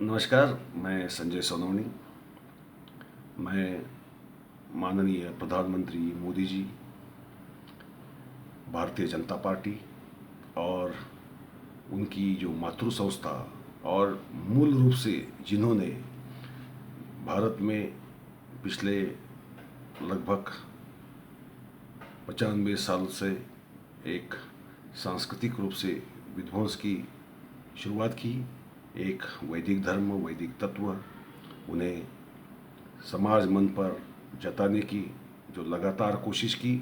नमस्कार, मैं संजय सोनवणी। मैं माननीय प्रधानमंत्री मोदी जी, भारतीय जनता पार्टी और उनकी जो मातृ संस्था और मूल रूप से जिन्होंने भारत में पिछले लगभग 95 साल से एक सांस्कृतिक रूप से विध्वंस की शुरुआत की, एक वैदिक धर्म, वैदिक तत्व उन्हें समाज मन पर जताने की जो लगातार कोशिश की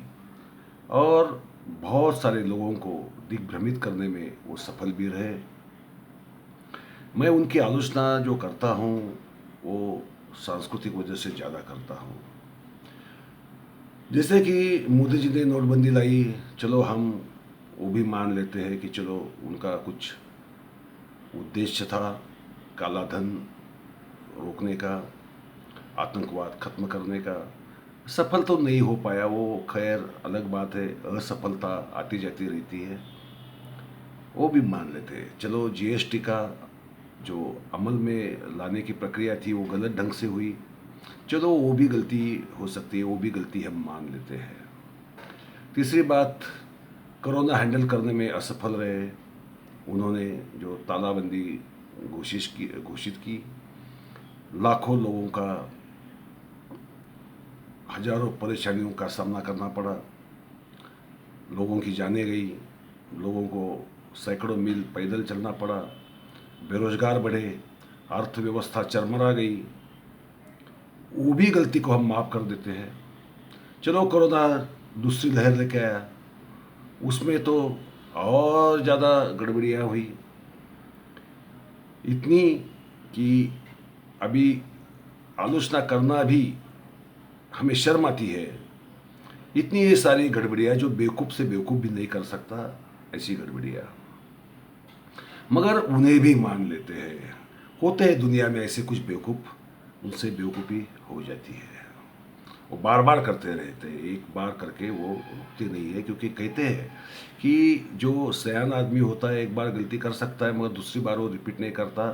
और बहुत सारे लोगों को दिग्भ्रमित करने में वो सफल भी रहे। मैं उनकी आलोचना जो करता हूँ वो सांस्कृतिक वजह से ज़्यादा करता हूँ। जैसे कि मोदी जी ने नोटबंदी लाई, चलो हम वो भी मान लेते हैं कि चलो उनका कुछ उद्देश्य था, काला धन रोकने का, आतंकवाद खत्म करने का। सफल तो नहीं हो पाया, वो खैर अलग बात है, असफलता आती जाती रहती है, वो भी मान लेते हैं। चलो जीएसटी का जो अमल में लाने की प्रक्रिया थी वो गलत ढंग से हुई, चलो वो भी गलती हो सकती है, वो भी गलती हम मान लेते हैं। तीसरी बात, कोरोना हैंडल करने में असफल रहे। उन्होंने जो तालाबंदी घोषित की, लाखों लोगों का हजारों परेशानियों का सामना करना पड़ा, लोगों की जानें गई, लोगों को सैकड़ों मील पैदल चलना पड़ा, बेरोजगार बढ़े, अर्थव्यवस्था चरमरा गई। वो भी गलती को हम माफ़ कर देते हैं। चलो कोरोना दूसरी लहर लेके आया, उसमें तो और ज़्यादा गड़बड़ियाँ हुई, इतनी कि अभी आलोचना करना भी हमें शर्म आती है। इतनी ये सारी गड़बड़ियाँ जो बेवकूफ़ से बेवकूफ़ भी नहीं कर सकता, ऐसी गड़बड़ियाँ, मगर उन्हें भी मान लेते हैं। होते हैं दुनिया में ऐसे कुछ बेवकूफ़, उनसे बेवकूफ़ी हो जाती है। वो बार बार करते रहते हैं, एक बार करके वो रुकते नहीं है, क्योंकि कहते हैं कि जो सयान आदमी होता है एक बार गलती कर सकता है मगर दूसरी बार वो रिपीट नहीं करता।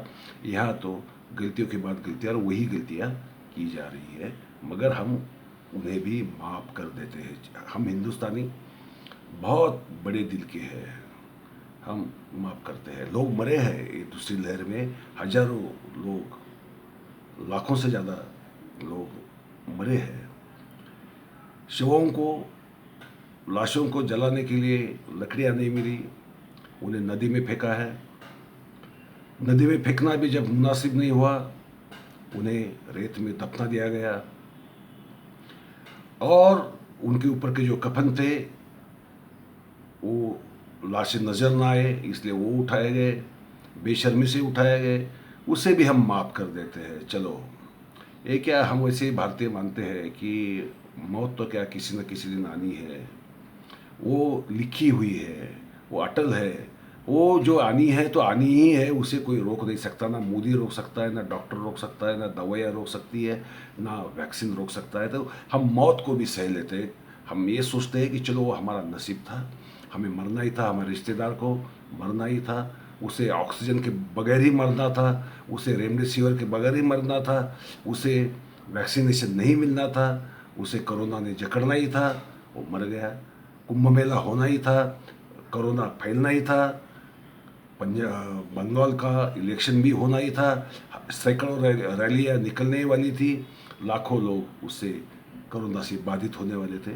यहाँ तो गलतियों के बाद गलतियाँ और वही गलतियाँ की जा रही है, मगर हम उन्हें भी माफ़ कर देते हैं। हम हिंदुस्तानी बहुत बड़े दिल के हैं, हम माफ़ करते हैं। लोग मरे हैं ये दूसरी लहर में, हजारों लोग, लाखों से ज़्यादा लोग मरे हैं। शवों को, लाशों को जलाने के लिए लकड़ियाँ नहीं मिली, उन्हें नदी में फेंका है। नदी में फेंकना भी जब मुनासिब नहीं हुआ, उन्हें रेत में दफना दिया गया और उनके ऊपर के जो कफन थे वो लाशें नज़र ना आए इसलिए वो उठाए गए, बेशर्मी से उठाए गए। उसे भी हम माफ़ कर देते हैं। चलो ये क्या, हम वैसे भारतीय मानते हैं कि मौत तो क्या किसी न किसी दिन आनी है, वो लिखी हुई है, वो अटल है। वो जो आनी है तो आनी ही है, उसे कोई रोक नहीं सकता। ना मोदी रोक सकता है, ना डॉक्टर रोक सकता है, ना दवाइयाँ रोक सकती है, ना वैक्सीन रोक सकता है। तो हम मौत को भी सह लेते हैं। हम ये सोचते हैं कि चलो वो हमारा नसीब था, हमें मरना ही था, हमारे रिश्तेदार को मरना ही था, उसे ऑक्सीजन के बगैर ही मरना था, उसे रेमडेसिविर के बगैर ही मरना था, उसे वैक्सीनेशन नहीं मिलना था, उसे कोरोना ने जकड़ना ही था, वो मर गया। कुंभ मेला होना ही था, कोरोना फैलना ही था, बंगाल का इलेक्शन भी होना ही था, सैकड़ों रैलियाँ निकलने वाली थी, लाखों लोग उससे कोरोना से बाधित होने वाले थे।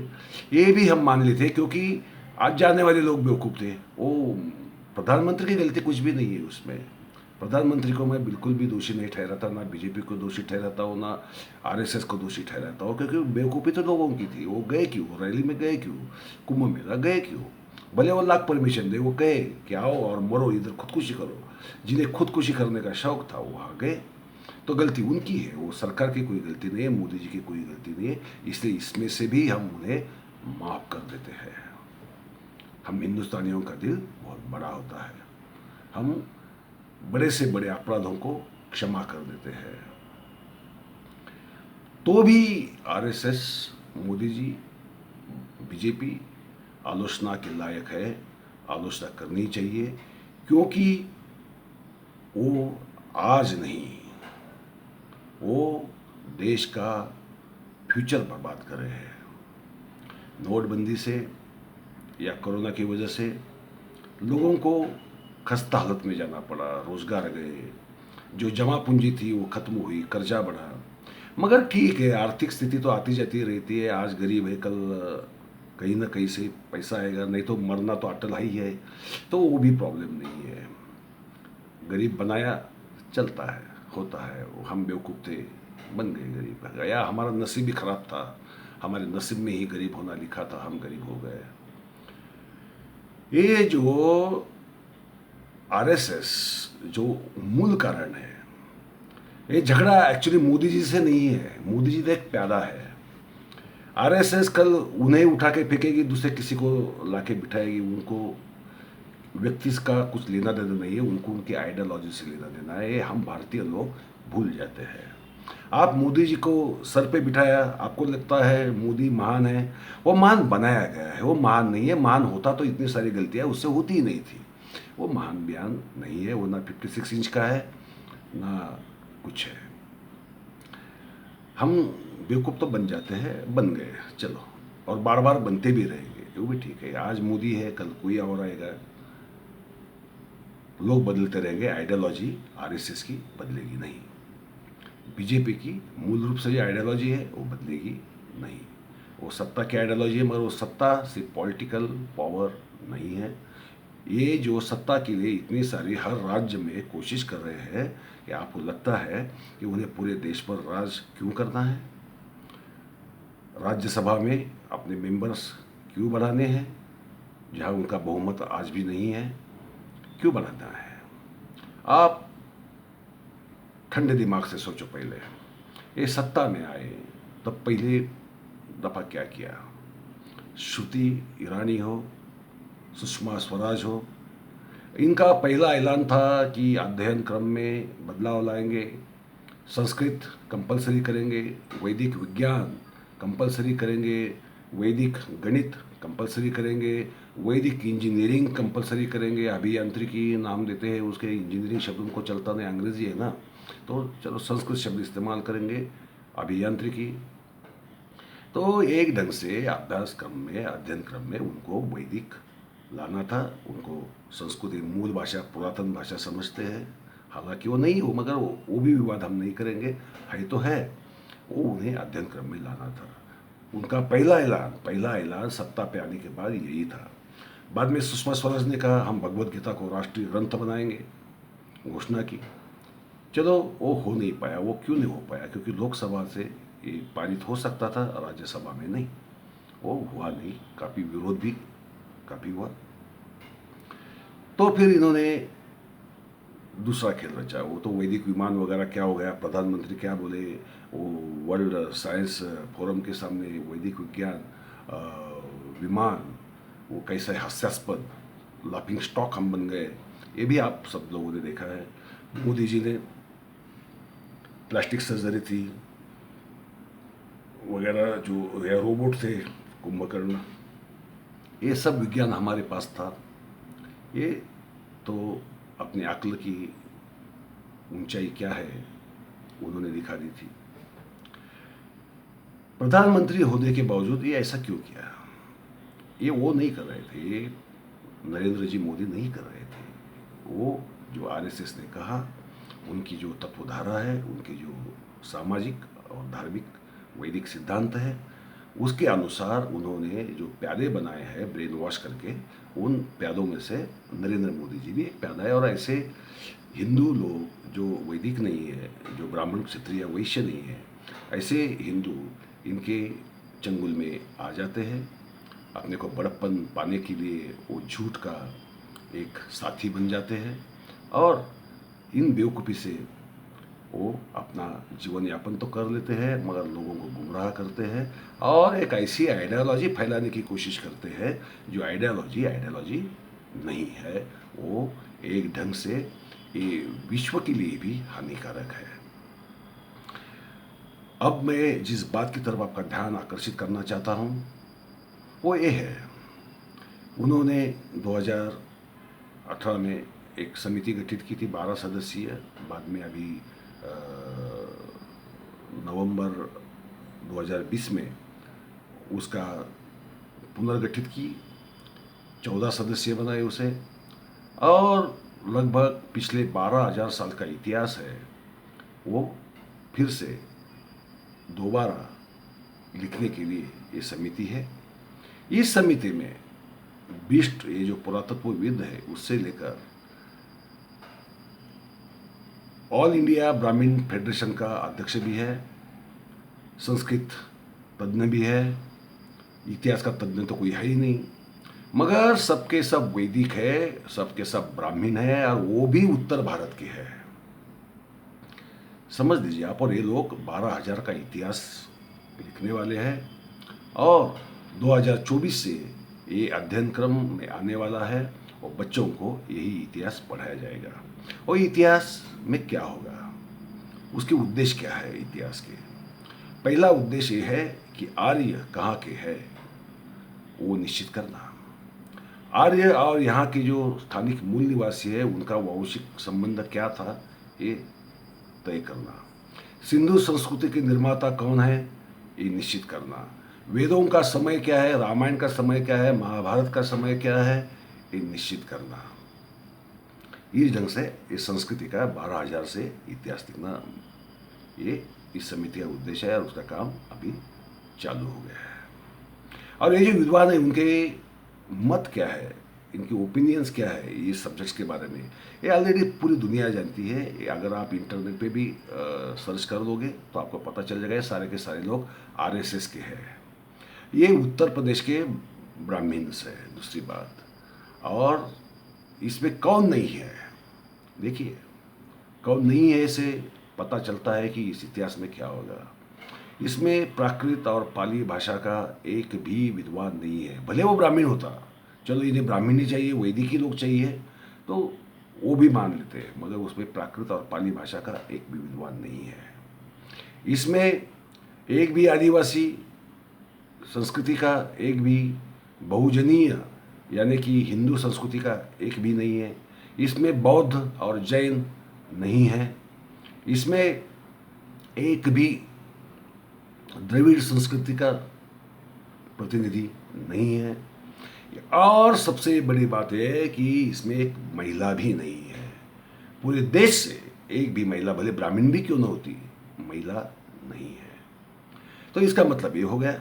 ये भी हम मान लेते क्योंकि आज जाने वाले लोग बेवकूफ़ थे। वो प्रधानमंत्री की गलती कुछ भी नहीं है उसमें। प्रधानमंत्री को मैं बिल्कुल भी दोषी नहीं ठहराता, ना बीजेपी को दोषी ठहराता हूँ, ना आरएसएस को दोषी ठहराता हूँ, क्योंकि बेवकूफ़ी तो लोगों की थी। वो गए क्यों, रैली में गए क्यों, कुंभ मेला गए क्यों? भले वो लाख परमिशन दे, वो कहे कि आओ और मरो, इधर खुदकुशी करो। जिन्हें खुदकुशी करने का शौक था वो वहाँ गए, तो गलती उनकी है, वो सरकार की कोई गलती नहीं है, मोदी जी की कोई गलती नहीं है। इसलिए इसमें से भी हम उन्हें माफ़ कर देते हैं। हम हिंदुस्तानियों का दिल बहुत बड़ा होता है, हम बड़े से बड़े अपराधों को क्षमा कर देते हैं। तो भी आरएसएस, मोदी जी, बीजेपी आलोचना के लायक है, आलोचना करनी चाहिए, क्योंकि वो आज नहीं वो देश का फ्यूचर बर्बाद कर रहे हैं। नोटबंदी से या कोरोना की वजह से लोगों को खस्ता हालत में जाना पड़ा, रोजगार गए, जो जमा पूंजी थी वो खत्म हुई, कर्जा बढ़ा। मगर ठीक है, आर्थिक स्थिति तो आती जाती रहती है। आज गरीब है, कल कहीं ना कहीं से पैसा आएगा, नहीं तो मरना तो अटल ही है, तो वो भी प्रॉब्लम नहीं है। गरीब बनाया चलता है, होता है। वो हम बेवकूफ़ थे, बन गए गरीब, या हमारा नसीब ही खराब था, हमारे नसीब में ही गरीब होना लिखा था, हम गरीब हो गए। ये जो आरएसएस जो मूल कारण है, ये झगड़ा एक्चुअली मोदी जी से नहीं है। मोदी जी तो एक प्यादा है। आरएसएस कल उन्हें उठा के फेंकेगी, दूसरे किसी को लाके बिठाएगी। उनको व्यक्ति का कुछ लेना देना नहीं है, उनको उनकी आइडियोलॉजी से लेना देना है। ये हम भारतीय लोग भूल जाते हैं। आप मोदी जी को सर पे बिठाया, आपको लगता है मोदी महान है। वो महान बनाया गया है, वो महान नहीं है। महान होता तो इतनी सारी गलतियां उससे होती ही नहीं थी। वो महान बयान नहीं है। वो ना 56 इंच का है, ना कुछ है। हम बेवकूफ़ तो बन जाते हैं, बन गए, चलो, और बार बार बनते भी रहेंगे, वो भी ठीक है। आज मोदी है, कल कोई और आएगा, लोग बदलते रहेंगे, आइडियोलॉजी आरएसएस की बदलेगी नहीं। बीजेपी की मूल रूप से जो आइडियोलॉजी है वो बदलेगी नहीं। वो सत्ता की आइडियोलॉजी है, मगर वो सत्ता सिर्फ पॉलिटिकल पावर नहीं है। ये जो सत्ता के लिए इतनी सारी हर राज्य में कोशिश कर रहे हैं, कि आपको लगता है कि उन्हें पूरे देश पर राज क्यों करना है? राज्यसभा में अपने मेंबर्स क्यों बढ़ाने हैं, जहां उनका बहुमत आज भी नहीं है? क्यों बढ़ाना है? आप ठंडे दिमाग से सोचो। पहले ये सत्ता में आए तब पहले दफा क्या किया? श्रुति ईरानी हो, सुषमा स्वराज हो, इनका पहला ऐलान था कि अध्ययन क्रम में बदलाव लाएंगे, संस्कृत कंपलसरी करेंगे, वैदिक विज्ञान कंपलसरी करेंगे, वैदिक गणित कंपलसरी करेंगे, वैदिक इंजीनियरिंग कंपलसरी करेंगे। अभियांत्रिकी नाम देते हैं उसके, इंजीनियरिंग शब्द उनको चलता नहीं, अंग्रेजी है ना, तो चलो संस्कृत शब्द इस्तेमाल करेंगे, अभियांत्रिकी। तो एक ढंग से अभ्यास क्रम में, अध्ययन क्रम में उनको वैदिक लाना था। उनको संस्कृत एक मूल भाषा, पुरातन भाषा समझते हैं, हालांकि वो नहीं हो, मगर वो भी विवाद हम नहीं करेंगे, है तो है। वो उन्हें अध्ययन क्रम में लाना था। उनका पहला ऐलान सत्ता पे आने के बाद यही था। बाद में सुषमा स्वराज ने कहा हम भगवत गीता को राष्ट्रीय ग्रंथ बनाएंगे, घोषणा की। चलो, वो हो नहीं पाया। वो क्यों नहीं हो पाया? क्योंकि लोकसभा से ये पारित हो सकता था, राज्यसभा में नहीं। वो हुआ नहीं, काफ़ी विरोध भी काफ़ी हुआ। तो फिर इन्होंने दूसरा खेल रचा। वो तो वैदिक विमान वगैरह क्या हो गया, प्रधानमंत्री क्या बोले, वो वर्ल्ड साइंस फोरम के सामने वैदिक विज्ञान विमान, वो कैसा हास्यास्पद लाफिंग स्टॉक हम बन गए। ये भी आप सब लोगों ने देखा है। मोदी जी ने प्लास्टिक सर्जरी थी वगैरह, जो या रोबोट थे, कुंभकर्ण, ये सब विज्ञान हमारे पास था। ये तो अपनी अक्ल की ऊंचाई क्या है उन्होंने दिखा दी थी। प्रधानमंत्री होने के बावजूद ये ऐसा क्यों किया? ये वो नहीं कर रहे थे, नरेंद्र जी मोदी नहीं कर रहे थे। वो जो आरएसएस ने कहा, उनकी जो तत्वधारा है, उनकी जो सामाजिक और धार्मिक वैदिक सिद्धांत है, उसके अनुसार उन्होंने जो प्यादे बनाए हैं ब्रेन वॉश करके, उन प्यादों में से नरेंद्र मोदी जी भी एक प्यादा है। और ऐसे हिंदू लोग जो वैदिक नहीं है, जो ब्राह्मण क्षत्रिय वैश्य नहीं है, ऐसे हिंदू इनके चंगुल में आ जाते हैं। अपने को बड़प्पन पाने के लिए वो झूठ का एक साथी बन जाते हैं, और इन बेवकूफ़ी से वो अपना जीवन यापन तो कर लेते हैं, मगर लोगों को गुमराह करते हैं और एक ऐसी आइडियोलॉजी फैलाने की कोशिश करते हैं जो आइडियोलॉजी नहीं है। वो एक ढंग से ये विश्व के लिए भी हानिकारक है। अब मैं जिस बात की तरफ आपका ध्यान आकर्षित करना चाहता हूँ वो ये है, उन्होंने 2018 में एक समिति गठित की थी 12 सदस्यीय। बाद में अभी नवंबर 2020 में उसका पुनर्गठित की, 14 सदस्य बनाए उसे, और लगभग पिछले 12,000 साल का इतिहास है वो फिर से दोबारा लिखने के लिए ये समिति है। इस समिति में बिष्ट, ये जो पुरातत्वविद है, उससे लेकर ऑल इंडिया ब्राह्मण फेडरेशन का अध्यक्ष भी है, संस्कृत तज्ञ भी है, इतिहास का तज्ञ तो कोई है ही नहीं, मगर सबके सब वैदिक है, सबके सब ब्राह्मण है, और वो भी उत्तर भारत के है। समझ लीजिए आप। और ये लोग 12,000 का इतिहास लिखने वाले हैं, और 2024 से ये अध्ययन क्रम में आने वाला है, और बच्चों को यही इतिहास पढ़ाया जाएगा। और इतिहास में क्या होगा, उसके उद्देश्य क्या है इतिहास के। पहला उद्देश्य ये है कि आर्य कहाँ के है वो निश्चित करना। आर्य और यहाँ के जो स्थानिक मूल निवासी है उनका वंशिक संबंध क्या था ये तय करना। सिंधु संस्कृति के निर्माता कौन है ये निश्चित करना। वेदों का समय क्या है, रामायण का समय क्या है, महाभारत का समय क्या है ये निश्चित करना। इस ढंग से इस संस्कृति का 12,000 से इतिहास लिखना ये इस समिति का उद्देश्य है, और उसका काम अभी चालू हो गया है। और ये जो विद्वान है उनके मत क्या है, इनके ओपिनियंस क्या है इस सब्जेक्ट्स के बारे में, ये ऑलरेडी पूरी दुनिया जानती है। ये अगर आप इंटरनेट पे भी सर्च कर दोगे तो आपको पता चल जाएगा, सारे के सारे लोग आरएसएस के हैं। ये उत्तर प्रदेश के ब्राह्मण्स है, दूसरी बात। और इसमें कौन नहीं है, देखिए कौन नहीं है इसे पता चलता है कि इस इतिहास में क्या होगा। इसमें प्राकृत और पाली भाषा का एक भी विद्वान नहीं है। भले वो ब्राह्मण होता, चलो इन्हें ब्राह्मण ही चाहिए, वैदिक ही लोग चाहिए, तो वो भी मान लेते हैं, मगर उसमें प्राकृत और पाली भाषा का एक भी विद्वान नहीं है। इसमें एक भी आदिवासी संस्कृति का, एक भी बहुजनीय यानी कि हिंदू संस्कृति का एक भी नहीं है। इसमें बौद्ध और जैन नहीं है। इसमें एक भी द्रविड़ संस्कृति का प्रतिनिधि नहीं है। और सबसे बड़ी बात यह है कि इसमें एक महिला भी नहीं है। पूरे देश से एक भी महिला, भले ब्राह्मण भी क्यों न होती, महिला नहीं है। तो इसका मतलब ये हो गया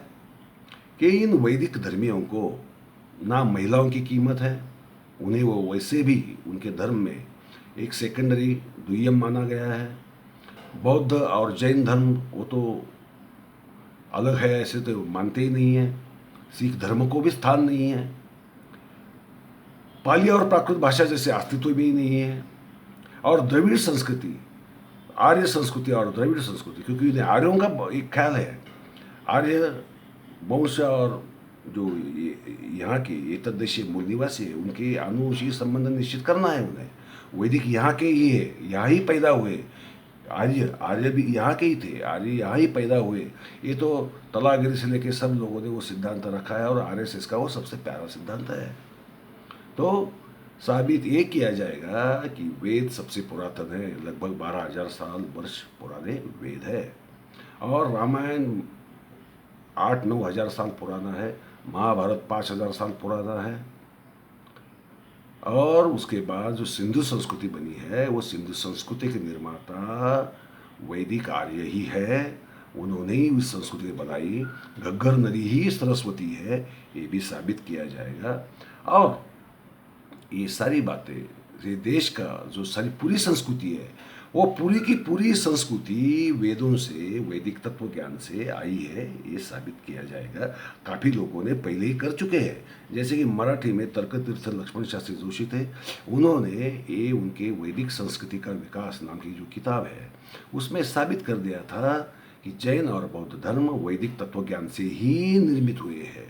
कि इन वैदिक धर्मियों को ना महिलाओं की कीमत है, उन्हें वो वैसे भी उनके धर्म में एक सेकेंडरी द्वियम माना गया है। बौद्ध और जैन धर्म वो तो अलग है, ऐसे तो मानते ही नहीं है। सिख धर्म को भी स्थान नहीं है। पाली और प्राकृत भाषा जैसे अस्तित्व भी नहीं है। और द्रविड़ संस्कृति, आर्य संस्कृति और द्रविड़ संस्कृति, क्योंकि इन्हें आर्यों का एक ख्याल है, आर्य वंश और जो यहाँ के ये तद्देशीय मूल निवासी है उनके आनुवंशिक संबंध निश्चित करना है उन्हें। वैदिक यहाँ के ही है, यहाँ ही पैदा हुए। आर्य भी यहाँ के ही थे, आर्य यहाँ ही पैदा हुए। ये तो तलागिरी से लेके सब लोगों ने वो सिद्धांत रखा है, और आरएसएस का वो सबसे प्यारा सिद्धांत है। तो साबित ये किया जाएगा कि वेद सबसे पुरातन है, लगभग 12,000 साल वर्ष पुराने वेद है। और रामायण 8-9 हज़ार साल पुराना है। महाभारत 5,000 साल पुराना है। और उसके बाद जो सिंधु संस्कृति बनी है वो सिंधु संस्कृति के निर्माता वैदिक आर्य ही है। उन्होंने ही उस संस्कृति बनाई। घग्गर नदी ही सरस्वती है, ये भी साबित किया जाएगा। और ये सारी बातें, ये देश का जो सारी पूरी संस्कृति है वो पूरी की पूरी संस्कृति वेदों से, वैदिक तत्व ज्ञान से आई है, ये साबित किया जाएगा। काफ़ी लोगों ने पहले ही कर चुके हैं, जैसे कि मराठी में तर्कतीर्थ लक्ष्मण शास्त्री जोशी थे, उन्होंने ये उनके वैदिक संस्कृति का विकास नाम की जो किताब है उसमें साबित कर दिया था कि जैन और बौद्ध धर्म वैदिक तत्व ज्ञान से ही निर्मित हुए हैं।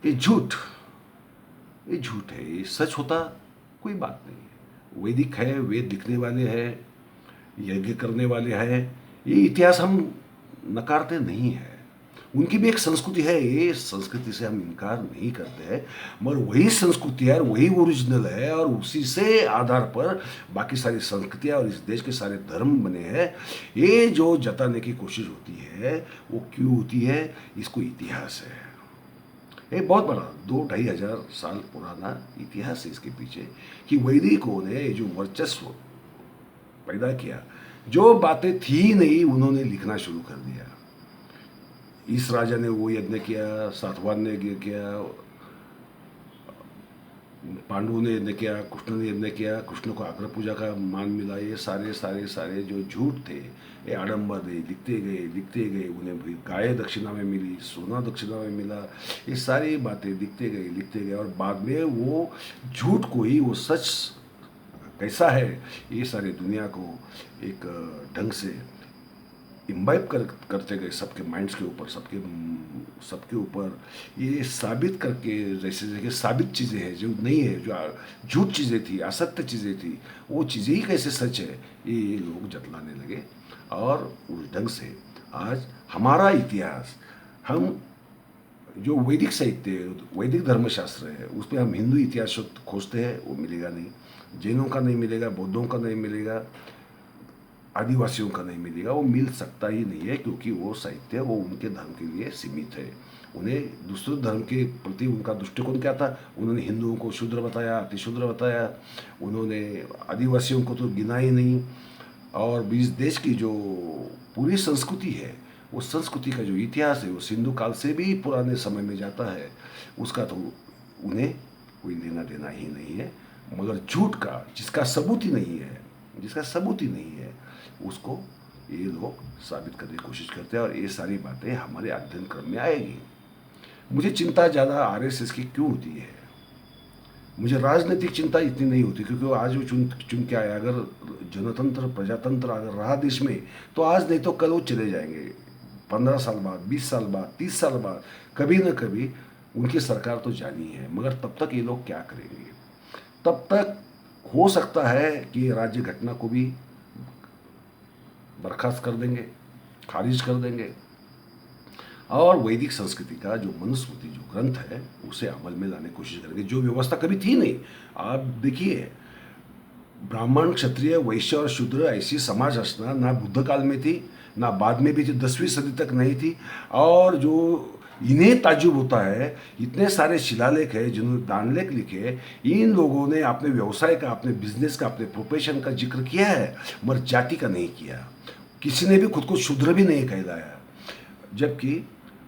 ये झूठ है, ये सच होता कोई बात नहीं है। वैदिक है, वेद लिखने वाले हैं, यज्ञ करने वाले हैं, ये इतिहास हम नकारते नहीं हैं। उनकी भी एक संस्कृति है, ये संस्कृति से हम इनकार नहीं करते हैं, मगर वही संस्कृति है और वही ओरिजिनल है और उसी से आधार पर बाकी सारी संस्कृतियाँ और इस देश के सारे धर्म बने हैं। ये जो जताने की कोशिश होती है वो क्यों होती है, इसको इतिहास है, एक बहुत बड़ा 2-2.5 हजार साल पुराना इतिहास है इसके पीछे, कि वैदिकों ने जो वर्चस्व पैदा किया, जो बातें थी नहीं उन्होंने लिखना शुरू कर दिया। इस राजा ने वो यज्ञ किया, सातवाहन ने यज्ञ किया, पांडवों ने यज्ञ किया, कृष्ण ने यज्ञ किया, कृष्ण को अग्र पूजा का मान मिला। ये सारे सारे सारे जो झूठ थे, ये आडंबर थे, लिखते गए, उन्हें भी गाय दक्षिणा में मिली, सोना दक्षिणा में मिला, ये सारी बातें लिखते गए और बाद में वो झूठ को ही वो सच कैसा है ये सारी दुनिया को एक ढंग से इम्बाइब करते गए सबके माइंड्स के ऊपर, सबके ऊपर ये साबित करके, जैसे जैसे साबित चीज़ें हैं जो नहीं है, जो झूठ चीज़ें थी, असत्य चीज़ें थी, वो चीज़ें ही कैसे सच है ये लोग जतलाने लगे। और उस ढंग से आज हमारा इतिहास, हम जो वैदिक साहित्य, वैदिक धर्मशास्त्र है, उस पर हम हिंदू इतिहास खोजते हैं, वो मिलेगा नहीं, जैनों का नहीं मिलेगा, बौद्धों का नहीं मिलेगा, आदिवासियों का नहीं मिलेगा, वो मिल सकता ही नहीं है, क्योंकि वो साहित्य वो उनके धर्म के लिए सीमित है। उन्हें दूसरे धर्म के प्रति उनका दृष्टिकोण क्या था, उन्होंने हिंदुओं को शूद्र बताया, अतिशूद्र बताया, उन्होंने आदिवासियों को तो गिना ही नहीं। और इस देश की जो पूरी संस्कृति है, वो संस्कृति का जो इतिहास है वो सिंधु काल से भी पुराने समय में जाता है, उसका तो उन्हें कोई लेना देना ही नहीं है। मगर झूठ का जिसका सबूत ही नहीं है, उसको ये लोग साबित करने की कोशिश करते हैं, और ये सारी बातें हमारे अध्ययन क्रम में आएगी। मुझे चिंता ज़्यादा आरएसएस की क्यों होती है, मुझे राजनीतिक चिंता इतनी नहीं होती, क्योंकि आज वो चुन के आया। अगर जनतंत्र प्रजातंत्र अगर रहा देश में, तो आज नहीं तो कल वो चले जाएंगे, 15 साल बाद, 20 साल बाद, 30 साल बाद, कभी न कभी उनकी सरकार तो जानी है। मगर तब तक ये लोग क्या करेंगे, तब तक हो सकता है कि राज्य घटना को भी बर्खास्त कर देंगे, खारिज कर देंगे, और वैदिक संस्कृति का जो मनुस्मृति जो ग्रंथ है उसे अमल में लाने की कोशिश करेंगे, जो व्यवस्था कभी थी नहीं। आप देखिए, ब्राह्मण, क्षत्रिय, वैश्य और शूद्र ऐसी समाज रचना ना बुद्ध काल में थी, ना बाद में भी थी, 10वीं सदी तक नहीं थी। और जो इन्हें ताज्जुब होता है, इतने सारे शिलालेख है जिन्होंने दानलेख लिखे, इन लोगों ने अपने व्यवसाय का, अपने बिजनेस का, अपने प्रोफेशन का जिक्र किया है, मगर जाति का नहीं किया। किसी ने भी खुद को शूद्र भी नहीं कहलाया, जबकि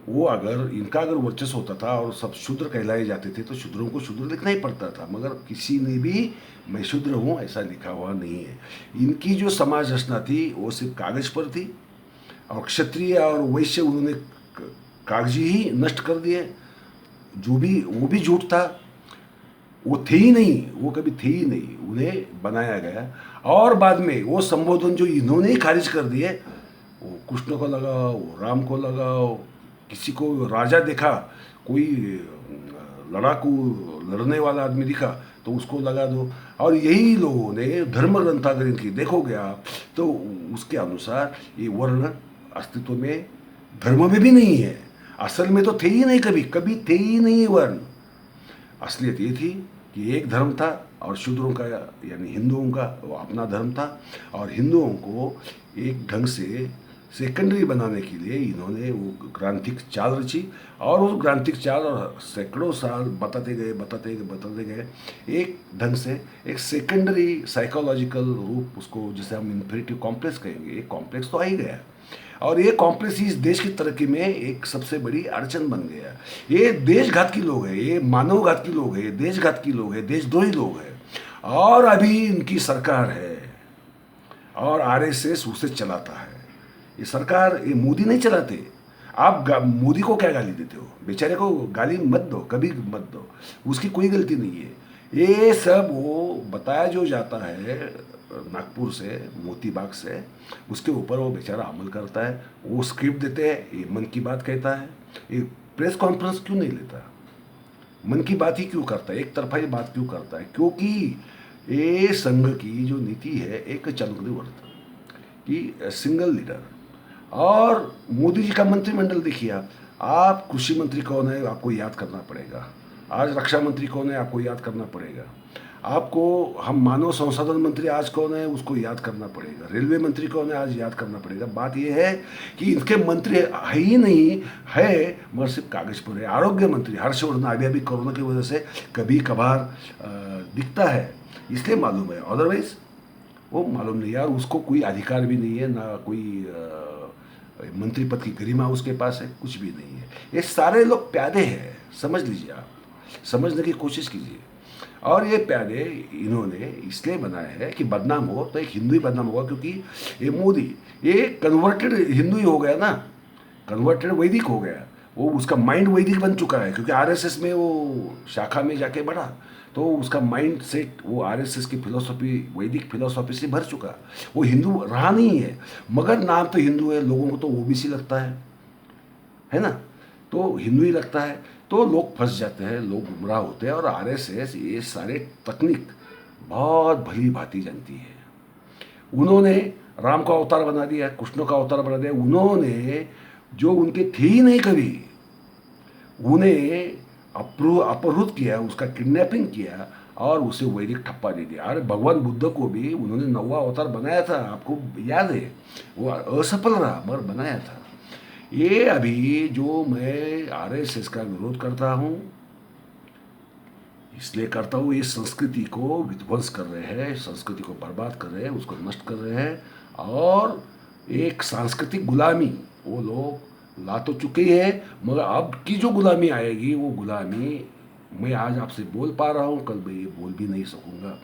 वो इनका अगर वर्चस्व होता था और सब शूद्र कहलाए जाते थे, तो शूद्रों को शूद्र लिखना ही पड़ता था। मगर किसी ने भी मैं शूद्र हूँ ऐसा लिखा हुआ नहीं है। इनकी जो समाज रचना थी वो सिर्फ कागज पर थी, और क्षत्रिय और वैश्य उन्होंने कागजी ही नष्ट कर दिए। वो भी झूठ था, वो थे ही नहीं, वो कभी थे ही नहीं, उन्हें बनाया गया। और बाद में वो संबोधन जो इन्होंने ही खारिज कर दिए, वो कृष्ण को लगाओ, वो राम को लगाओ, किसी को राजा देखा, कोई लड़ाकू लड़ने वाला आदमी दिखा तो उसको लगा दो। और यही लोगों ने धर्म ग्रंथागर इनकी देखोगे आप, तो उसके अनुसार ये वर्ण अस्तित्व में, धर्म में भी नहीं है, असल में तो थे ही नहीं, कभी थे ही नहीं वर्ण। असलियत ये थी कि एक धर्म था, और शूद्रों का यानी हिंदुओं का वो अपना धर्म था, और हिंदुओं को एक ढंग से सेकेंडरी बनाने के लिए इन्होंने वो क्रांतिक चाल रची। और उस क्रांतिक चाल और सैकड़ों साल बताते गए, एक ढंग से एक सेकेंडरी साइकोलॉजिकल रूप, उसको जिसे हम इन्फेरिटिव कॉम्प्लेक्स कहेंगे, एक कॉम्प्लेक्स तो आ ही गया। और ये कॉम्प्लेक्स इस देश की तरक्की में एक सबसे बड़ी अड़चन बन गया। ये देशघात की लोग हैं, ये मानवघात की लोग हैं, देशघात की लोग हैं, देशद्रोही लोग हैं, और अभी इनकी सरकार है और आरएसएस उसे चलाता है। ये सरकार, ये मोदी नहीं चलाते। आप मोदी को क्या गाली देते हो, बेचारे को गाली मत दो, कभी मत दो, उसकी कोई गलती नहीं है। ये सब वो बताया जो जाता है नागपुर से, मोती बाग से, उसके ऊपर वो बेचारा अमल करता है। वो स्क्रिप्ट देते हैं, ये मन की बात कहता है, ये प्रेस कॉन्फ्रेंस क्यों नहीं लेता, मन की बात ही क्यों करता है, एक तरफा ही बात क्यों करता है? क्योंकि ये संघ की जो नीति है एक चंद्रवर्त की सिंगल लीडर। और मोदी जी का मंत्रिमंडल देखिए आप, आप कृषि मंत्री कौन है आपको याद करना पड़ेगा, आज रक्षा मंत्री कौन है आपको याद करना पड़ेगा, आपको हम मानव संसाधन मंत्री आज कौन है उसको याद करना पड़ेगा, रेलवे मंत्री कौन है आज याद करना पड़ेगा। बात यह है कि इनके मंत्री है ही नहीं है, मगर सिर्फ कागज पर है। आरोग्य मंत्री हर्षवर्धन अभी अभी कोरोना की वजह से कभी कभार दिखता है, इसलिए मालूम है, अदरवाइज वो मालूम नहीं यार। उसको कोई अधिकार भी नहीं है, ना कोई मंत्री पद की गरिमा उसके पास है, कुछ भी नहीं है। ये सारे लोग प्यादे हैं, समझ लीजिए, आप समझने की कोशिश कीजिए। और ये प्यादे इन्होंने इसलिए बनाए हैं कि बदनाम हो, तो एक हिंदू ही बदनाम होगा, क्योंकि ये मोदी ये कन्वर्टेड हिंदू ही हो गया ना, कन्वर्टेड वैदिक हो गया, वो उसका माइंड वैदिक बन चुका है, क्योंकि आरएसएस में वो शाखा में जाके बढ़ा, तो उसका माइंड सेट वो आरएसएस की फिलोसॉफी वैदिक फिलोसॉफी से भर चुका। वो हिंदू रहा नहीं है, मगर नाम तो हिंदू है, लोगों को तो ओबीसी लगता है ना, तो हिंदू ही लगता है, तो लोग फंस जाते हैं, लोग गुमराह होते हैं। और आरएसएस ये सारे तकनीक बहुत भली भांति जानती है। उन्होंने राम का अवतार बना दिया, कृष्ण का अवतार बना दिया, उन्होंने जो उनके थे ही नहीं कभी, उन्हें अपहृत किया, उसका किडनैपिंग किया और उसे वैदिक ठप्पा दे दिया। अरे भगवान बुद्ध को भी उन्होंने 9वां अवतार बनाया था, आपको याद है, वो असफल रहा मगर बनाया था। ये अभी जो मैं आरएसएस का विरोध करता हूँ, इसलिए करता हूँ, ये संस्कृति को विध्वंस कर रहे हैं, संस्कृति को बर्बाद कर रहे हैं, उसको नष्ट कर रहे हैं, और एक सांस्कृतिक गुलामी वो लोग ला तो चुके हैं, मगर अब की जो गुलामी आएगी वो गुलामी मैं आज आपसे बोल पा रहा हूँ, कल मैं ये बोल भी नहीं सकूँगा।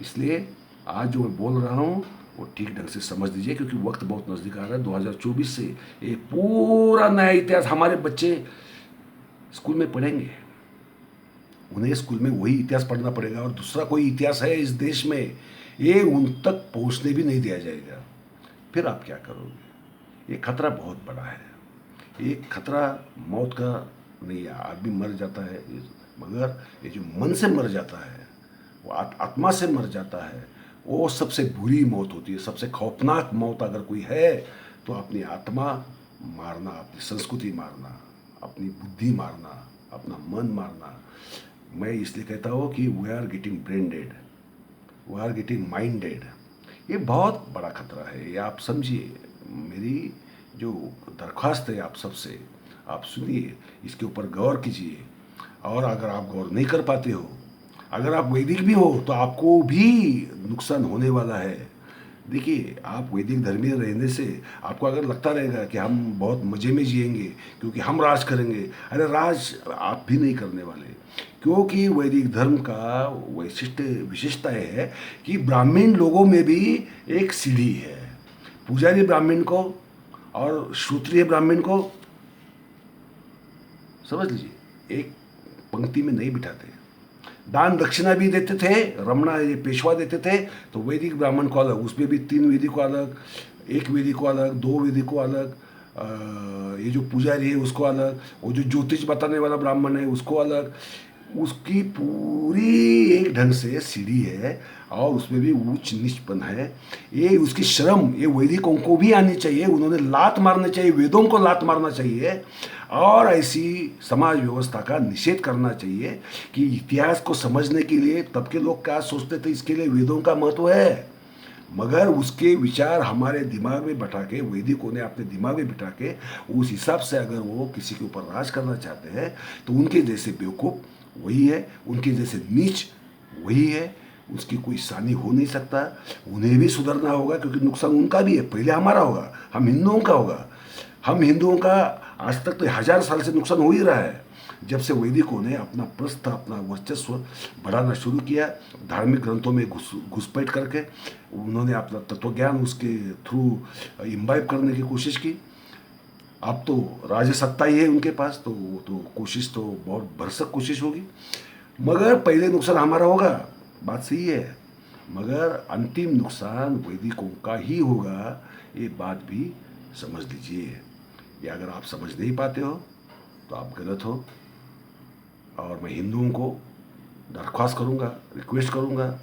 इसलिए आज जो मैं बोल रहा हूँ वो ठीक ढंग से समझ लीजिए, क्योंकि वक्त बहुत नज़दीक आ रहा है। 2024 से ये पूरा नया इतिहास हमारे बच्चे स्कूल में पढ़ेंगे, उन्हें स्कूल में वही इतिहास पढ़ना पड़ेगा, और दूसरा कोई इतिहास है इस देश में ये उन तक पहुंचने भी नहीं दिया जाएगा। फिर आप क्या करोगे? ये खतरा बहुत बड़ा है। ये खतरा मौत का नहीं है, आदमी मर जाता है, मगर ये जो मन से मर जाता है, वो आत्मा से मर जाता है, वो सबसे बुरी मौत होती है। सबसे खौफनाक मौत अगर कोई है तो अपनी आत्मा मारना, अपनी संस्कृति मारना, अपनी बुद्धि मारना, अपना मन मारना। मैं इसलिए कहता हूँ कि we are getting brain dead, we are getting mind dead. ये बहुत बड़ा खतरा है, ये आप समझिए। मेरी जो दरख्वास्त है आप सबसे, आप सुनिए, इसके ऊपर गौर कीजिए। और अगर आप गौर नहीं कर पाते हो, अगर आप वैदिक भी हो, तो आपको भी नुकसान होने वाला है। देखिए, आप वैदिक धर्मीय रहने से आपको अगर लगता रहेगा कि हम बहुत मज़े में जिएंगे क्योंकि हम राज करेंगे, अरे राज आप भी नहीं करने वाले। क्योंकि वैदिक धर्म का विशेषता है कि ब्राह्मण लोगों में भी एक सीढ़ी है। पुजारी ब्राह्मण को और शूद्रीय ब्राह्मण को, समझ लीजिए, एक पंक्ति में नहीं बिठाते। दान दक्षिणा भी देते थे, रमणा ये पेशवा देते थे, तो वैदिक ब्राह्मण को अलग, उसमें भी 3 वेदी को अलग, 1 वेदी को अलग, 2 वेदी को अलग, ये जो पुजारी है उसको अलग, वो जो ज्योतिष बताने वाला ब्राह्मण है उसको अलग। उसकी पूरी एक ढंग से सीढ़ी है, और उसमें भी ऊंच नीचपन है। ये उसकी शर्म ये वैदिकों को भी आनी चाहिए, उन्होंने लात मारना चाहिए, वेदों को लात मारना चाहिए, और ऐसी समाज व्यवस्था का निषेध करना चाहिए कि इतिहास को समझने के लिए तब के लोग क्या सोचते थे, इसके लिए वेदों का महत्व है। मगर उसके विचार हमारे दिमाग में बैठा के, वैदिकों ने अपने दिमाग में बिठा के, उस हिसाब से अगर वो किसी के ऊपर राज करना चाहते हैं, तो उनके जैसे बेवकूफ़ वही है, उनके जैसे नीच वही है, उसकी कोई सानी हो नहीं सकता। उन्हें भी सुधरना होगा, क्योंकि नुकसान उनका भी है, पहले हमारा होगा, हम हिंदुओं का होगा। हम हिंदुओं का आज तक तो 1000 साल से नुकसान हो ही रहा है। जब से वैदिकों ने अपना प्रस्थ, अपना वर्चस्व बढ़ाना शुरू किया, धार्मिक ग्रंथों में घुसपैठ करके उन्होंने अपना तत्वज्ञान उसके थ्रू इम्बाइब करने की कोशिश की। अब तो राजसत्ता ही है उनके पास, तो वो तो कोशिश तो बहुत भरसक कोशिश होगी, मगर पहले नुकसान हमारा होगा, बात सही है, मगर अंतिम नुकसान वैदिकों का ही होगा, ये बात भी समझ लीजिए। ये अगर आप समझ नहीं पाते हो तो आप गलत हो। और मैं हिंदुओं को दरख्वास्त करूँगा, रिक्वेस्ट करूँगा,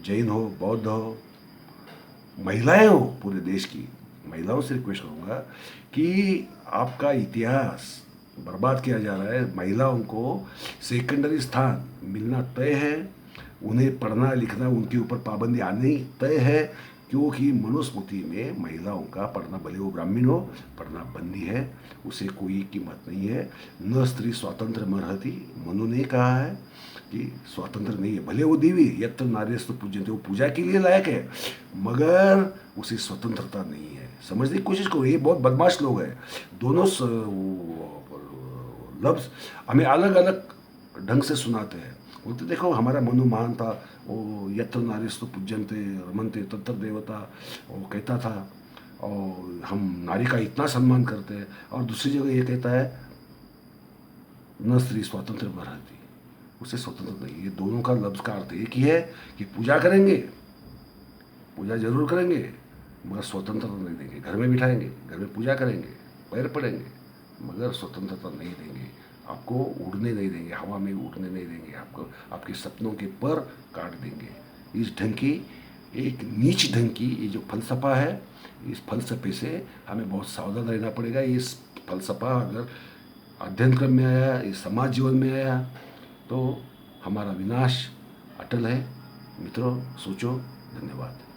जैन हो, बौद्ध हो, महिलाएं हो, पूरे देश की महिलाओं से रिक्वेस्ट करूँगा कि आपका इतिहास बर्बाद किया जा रहा है। महिलाओं को सेकेंडरी स्थान मिलना तय है, उन्हें पढ़ना लिखना उनके ऊपर पाबंदी आनी तय है, क्योंकि मनुस्मृति में महिलाओं का पढ़ना, भले वो ब्राह्मण हो, पढ़ना बंदी है, उसे कोई कीमत नहीं है। न स्त्री स्वातंत्र मर्हति, मनु ने कहा है कि स्वतंत्र नहीं है, भले वो देवी यत्र नार्यस्तु पूज्यन्ते, वो पूजा के लिए लायक है, मगर उसे स्वतंत्रता नहीं है। समझने की कोशिश करो, ये बहुत बदमाश लोग हैं। दोनों लफ्ज़ हमें अलग अलग ढंग से सुनाते हैं। बोलते देखो हमारा मनु महान था, वो यत्र नारीस्तु पूज्यन्ते रमन्ते तत्र देवता, वो कहता था, और हम नारी का इतना सम्मान करते हैं। और दूसरी जगह ये कहता है न स्त्री स्वतंत्र मर्हति, उसे स्वतंत्र नहीं। ये दोनों का लफ्ज़ का अर्थ एक ही है कि पूजा करेंगे, पूजा जरूर करेंगे, मगर स्वतंत्रता नहीं देंगे। घर में बिठाएंगे, घर में पूजा करेंगे, पैर पड़ेंगे, मगर स्वतंत्रता नहीं देंगे। आपको उड़ने नहीं देंगे, हवा में उड़ने नहीं देंगे, आपको आपके सपनों के पर काट देंगे। इस ढंग की, एक नीच ढंग की ये जो फलसफा है, इस फलसफे से हमें बहुत सावधान रहना पड़ेगा। इस फलसफा अगर अध्ययन क्रम में आया, इस समाज जीवन में आया, तो हमारा विनाश अटल है। मित्रों, सोचो। धन्यवाद।